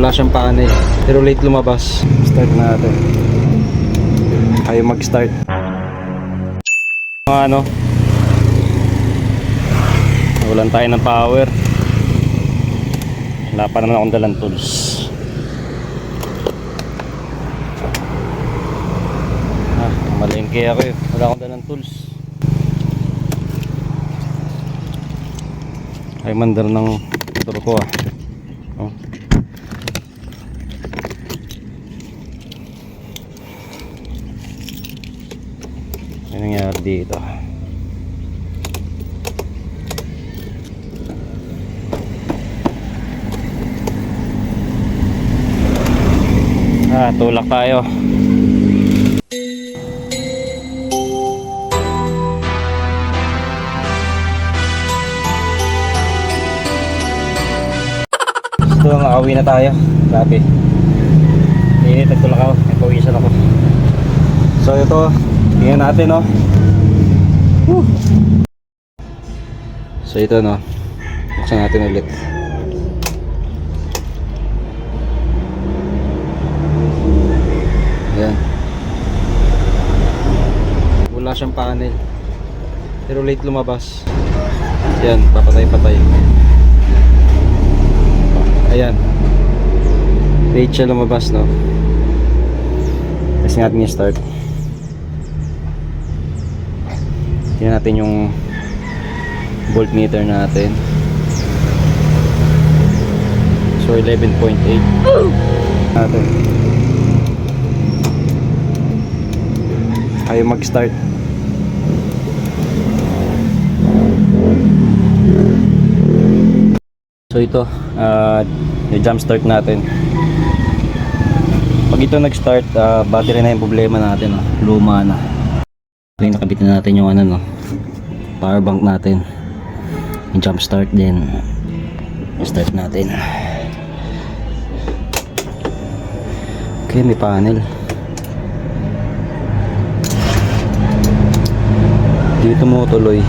Wala siyang panel, pero late lumabas. Start na natin. Ayaw mag-start. Ano? Nawalan tayo ng power. Wala pa naman akong dalang tools. Malengke ako eh. Wala akong dalang tools. Ay mandar ng motor ko ah. Oh. Ano nangyari dito? Tulak tayo. Ito, makauwi na tayo. Grabe. Nagtulak ako. Nagpawisan ako. So ito, tingnan natin no. So ito no. Buksan natin ulit. Ayan. Wala siyang panel, pero late lumabas. Ayan, papatay-patay. Ayan, late siya lumabas no. Kasi natin yung start. Tingnan natin yung voltmeter natin. So 11.8 natin. Ayaw mag-start. So ito, yung jump start natin. Pag ito nag-start, battery na yung problema natin, luma na. So yung nakabit na natin yung ano, power bank natin. Yung jump start din. Start natin. Okay, may panel. Dito mo tuloy.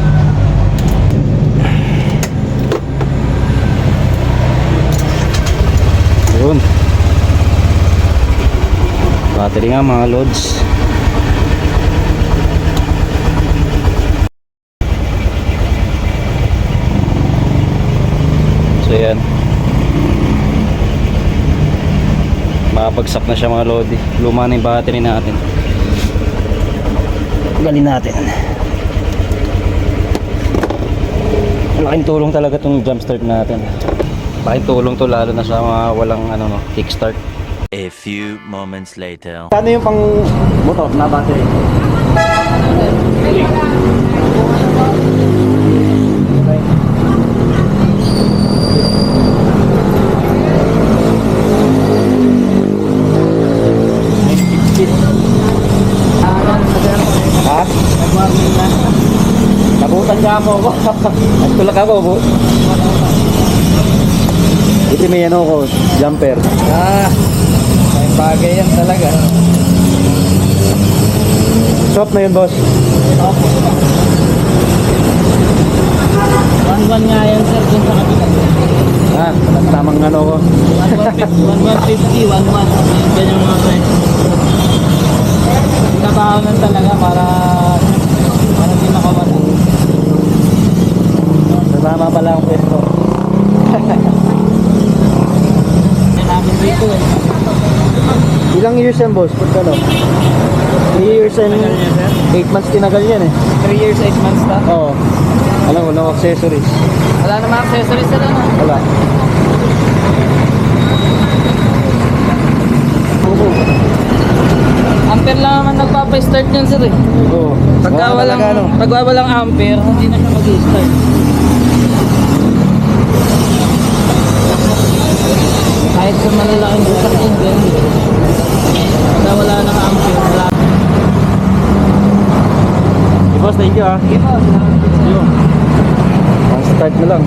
Yun. Battery nga mga loads. So yan. Makapagsak na siya mga lodi. Luma na yung battery natin. Galin natin. Malaking tulong talaga itong jump start natin. Malaking tulong to lalo na sa mga walang ano, kickstart. A few moments later. Ano yung pang motor na battery? Ha? Nabutan niya ako. Nagtulak ako po. Ito may ano ko, jumper. May bagay yan talaga. Shop na yun boss. 1-1 nga yan sir, dun sa kabila. Tamang ano ko. 1150, 1-1. Yan yung mga price. Pinakahanan talaga para di makawala. Kasama pala ang pesto. Yan namin dito eh. Ilang years yan boss? Pagka no? 3 years and 8 months tinagal yan eh. 3 years, 8 months na. Oo. Alam mo, no accessories. Wala namang accessories sila na. Wala. Ampere lang naman nagpapa-start yan sir eh. Oo. Pagka walang ampere, hindi na siya mag-start. Kahit sa malalaking busak din, ganyan. Pagka wala ng ampere, wala. Boss, thank you ha. Sige po. Yun. Start na lang.